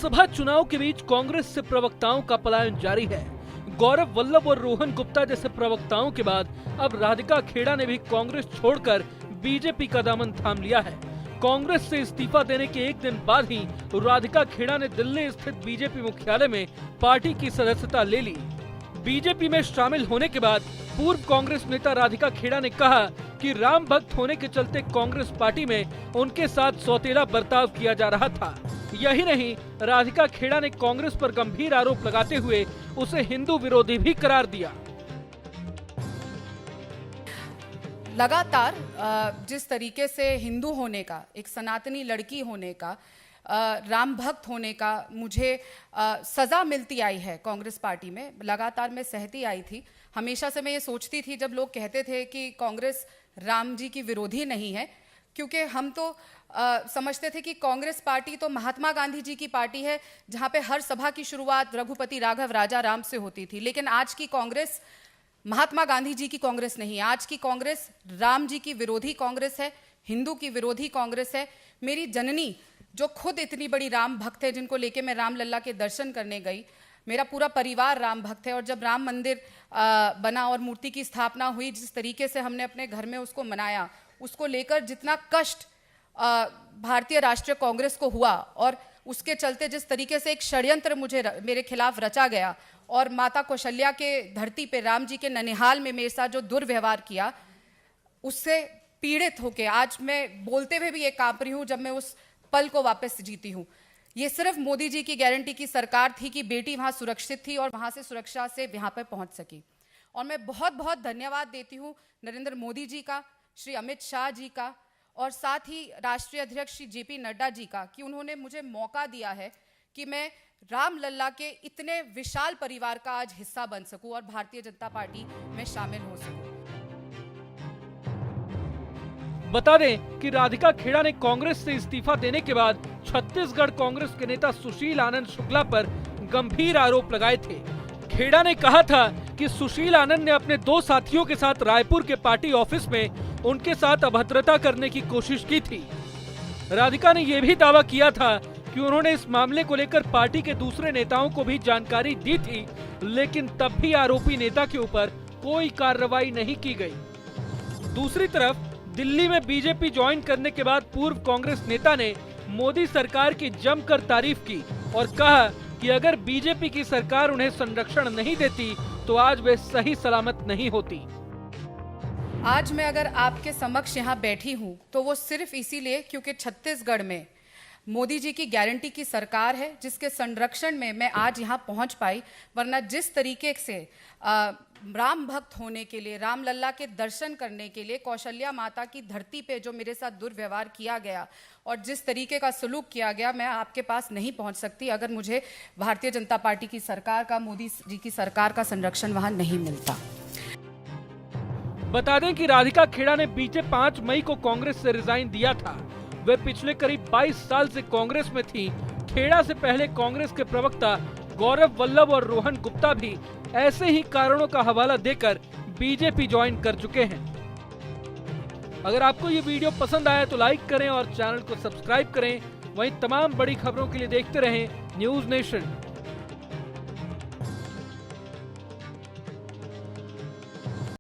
सभा चुनाव के बीच कांग्रेस से प्रवक्ताओं का पलायन जारी है। गौरव वल्लभ और रोहन गुप्ता जैसे प्रवक्ताओं के बाद अब राधिका खेड़ा ने भी कांग्रेस छोड़कर बीजेपी का दामन थाम लिया है। कांग्रेस से इस्तीफा देने के एक दिन बाद ही राधिका खेड़ा ने दिल्ली स्थित बीजेपी मुख्यालय में पार्टी की सदस्यता ले ली। बीजेपी में शामिल होने के बाद पूर्व कांग्रेस नेता राधिका खेड़ा ने कहा कि राम भक्त होने के चलते कांग्रेस पार्टी में उनके साथ सौतेला बर्ताव किया जा रहा था। यही नहीं, राधिका खेड़ा ने कांग्रेस पर गंभीर आरोप लगाते हुए उसे हिंदू विरोधी भी करार दिया। लगातार जिस तरीके से हिंदू होने का, एक सनातनी लड़की होने का, राम भक्त होने का मुझे सजा मिलती आई है कांग्रेस पार्टी में, लगातार मैं सहती आई थी। हमेशा से मैं ये सोचती थी, जब लोग कहते थे कि कांग्रेस राम जी की विरोधी नहीं है, क्योंकि हम तो समझते थे कि कांग्रेस पार्टी तो महात्मा गांधी जी की पार्टी है, जहाँ पे हर सभा की शुरुआत रघुपति राघव राजा राम से होती थी। लेकिन आज की कांग्रेस महात्मा गांधी जी की कांग्रेस नहीं है। आज की कांग्रेस राम जी की विरोधी कांग्रेस है, हिंदू की विरोधी कांग्रेस है। मेरी जननी जो खुद इतनी बड़ी राम भक्त है, जिनको लेके मैं राम लल्ला के दर्शन करने गई, मेरा पूरा परिवार राम भक्त है। और जब राम मंदिर बना और मूर्ति की स्थापना हुई, जिस तरीके से हमने अपने घर में उसको मनाया, उसको लेकर जितना कष्ट भारतीय राष्ट्रीय कांग्रेस को हुआ, और उसके चलते जिस तरीके से एक षड्यंत्र मेरे खिलाफ रचा गया, और माता कौशल्या के धरती पे राम जी के ननिहाल में मेरे साथ जो दुर्व्यवहार किया, उससे पीड़ित होके आज मैं बोलते हुए भी ये कांप रही हूँ, जब मैं उस पल को वापस जीती हूँ। ये सिर्फ मोदी जी की गारंटी की सरकार थी कि बेटी वहाँ सुरक्षित थी और वहाँ से सुरक्षा से यहाँ पर पहुँच सकी। और मैं बहुत बहुत धन्यवाद देती हूँ नरेंद्र मोदी जी का, श्री अमित शाह जी का, और साथ ही राष्ट्रीय अध्यक्ष श्री जेपी नड्डा जी का, कि उन्होंने मुझे मौका दिया है कि मैं राम लल्ला के इतने विशाल परिवार का आज हिस्सा बन सकूं और भारतीय जनता पार्टी में शामिल हो सकूं। बता दें कि राधिका खेड़ा ने कांग्रेस से इस्तीफा देने के बाद छत्तीसगढ़ कांग्रेस के नेता सुशील आनंद शुक्ला पर गंभीर आरोप लगाए थे। खेड़ा ने कहा था कि सुशील आनंद ने अपने दो साथियों के साथ रायपुर के पार्टी ऑफिस में उनके साथ अभद्रता करने की कोशिश की थी। राधिका ने यह भी दावा किया था कि उन्होंने इस मामले को लेकर पार्टी के दूसरे नेताओं को भी जानकारी दी थी, लेकिन तब भी आरोपी नेता के ऊपर कोई कार्रवाई नहीं की गई। दूसरी तरफ दिल्ली में बीजेपी ज्वाइन करने के बाद पूर्व कांग्रेस नेता ने मोदी सरकार की जमकर तारीफ की और कहा कि अगर बीजेपी की सरकार उन्हें संरक्षण नहीं देती तो आज वे सही सलामत नहीं होती। आज मैं अगर आपके समक्ष यहाँ बैठी हूँ तो वो सिर्फ इसीलिए क्योंकि छत्तीसगढ़ में मोदी जी की गारंटी की सरकार है, जिसके संरक्षण में मैं आज यहाँ पहुँच पाई। वरना जिस तरीके से राम भक्त होने के लिए, राम लल्ला के दर्शन करने के लिए कौशल्या माता की धरती पे जो मेरे साथ दुर्व्यवहार किया गया और जिस तरीके का सलूक किया गया, मैं आपके पास नहीं पहुँच सकती अगर मुझे भारतीय जनता पार्टी की सरकार का, मोदी जी की सरकार का संरक्षण वहाँ नहीं मिलता। बता दें कि राधिका खेड़ा ने बीते 5 मई को कांग्रेस से रिजाइन दिया था। वे पिछले करीब 22 साल से कांग्रेस में थी। खेड़ा से पहले कांग्रेस के प्रवक्ता गौरव वल्लभ और रोहन गुप्ता भी ऐसे ही कारणों का हवाला देकर बीजेपी ज्वाइन कर चुके हैं। अगर आपको ये वीडियो पसंद आया तो लाइक करें और चैनल को सब्सक्राइब करें। वहीं तमाम बड़ी खबरों के लिए देखते रहें न्यूज़ नेशन।